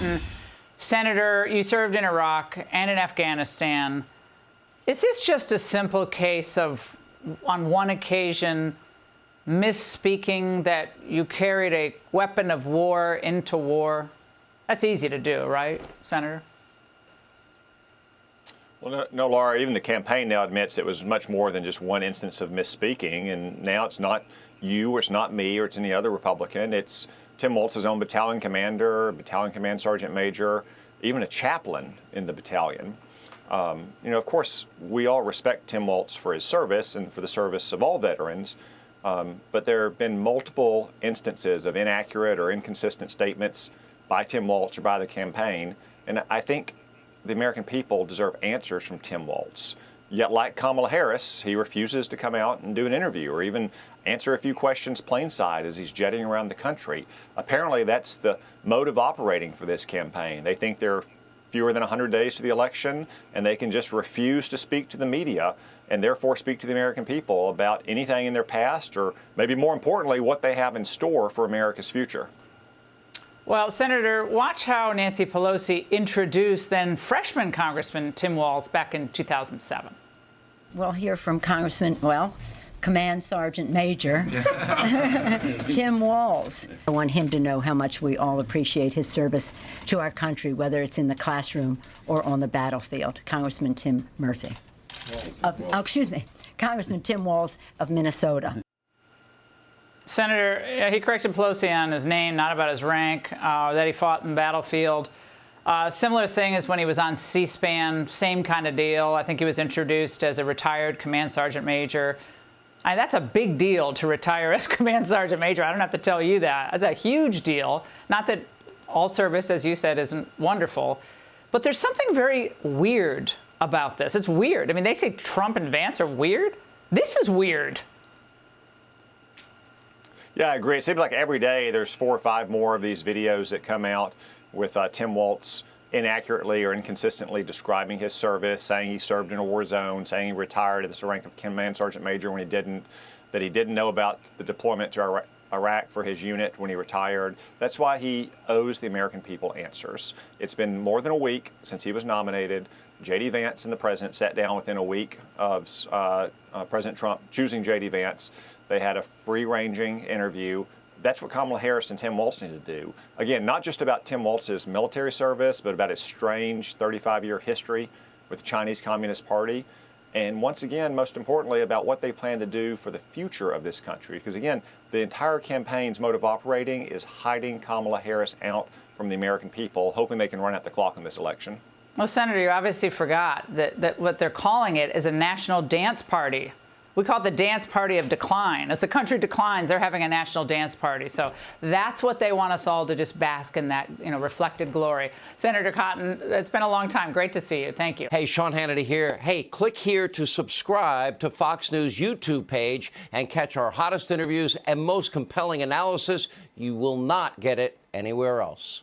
Cotton. Senator, you served in Iraq and in Afghanistan. Is this just a simple case of, on one occasion, misspeaking that you carried a weapon of war into war? That's easy to do, right, Senator? Well, no, Laura, even the campaign now admits it was much more than just one instance of misspeaking. And now it's not you, or it's not me, or it's any other Republican. It's Tim Walz's own battalion commander, battalion command sergeant major, even a chaplain in the battalion. Of course, we all respect Tim Walz for his service and for the service of all veterans. But there have been multiple instances of inaccurate or inconsistent statements by Tim Walz or by the campaign. And I think the American people deserve answers from Tim Walz. Yet, like Kamala Harris, he refuses to come out and do an interview or even answer a few questions plainside as he's jetting around the country. Apparently, that's the mode of operating for this campaign. They think there are fewer than 100 days to the election, and they can just refuse to speak to the media and therefore speak to the American people about anything in their past or, maybe more importantly, what they have in store for America's future. Well, Senator, watch how Nancy Pelosi introduced then freshman Congressman Tim Walz back in 2007. We'll hear from Command Sergeant Major Tim Walz. I want him to know how much we all appreciate his service to our country, whether it's in the classroom or on the battlefield. Congressman Tim Murphy. Congressman Tim Walz of Minnesota. Senator, he corrected Pelosi on his name, not about his rank, that he fought in the battlefield. Similar thing as when he was on C-SPAN, same kind of deal. I think he was introduced as a retired command sergeant major. That's a big deal to retire as command sergeant major. I don't have to tell you that. That's a huge deal. Not that all service, as you said, isn't wonderful, but there's something very weird about this. It's weird. I mean, they say Trump and Vance are weird. This is weird. Yeah, I agree. It seems like every day there's 4 or 5 more of these videos that come out with Tim Walz inaccurately or inconsistently describing his service, saying he served in a war zone, saying he retired at the rank of command sergeant major when he didn't, that he didn't know about the deployment to Iraq for his unit when he retired. That's why he owes the American people answers. It's been more than a week since he was nominated. J.D. Vance and the president sat down within a week of President Trump choosing J.D. Vance. They had a free-ranging interview. That's what Kamala Harris and Tim Walz need to do. Again, not just about Tim Walz's military service, but about his strange 35-year history with the Chinese Communist Party. And once again, most importantly, about what they plan to do for the future of this country. Because again, the entire campaign's mode of operating is hiding Kamala Harris out from the American people, hoping they can run out the clock in this election. Well, Senator, you obviously forgot that what they're calling it is a national dance party. We call it the dance party of decline. As the country declines, they're having a national dance party. So that's what they want us all to just bask in, that reflected glory. Senator Cotton, it's been a long time. Great to see you. Thank you. Hey, Sean Hannity here. Hey, click here to subscribe to Fox News YouTube page and catch our hottest interviews and most compelling analysis. You will not get it anywhere else.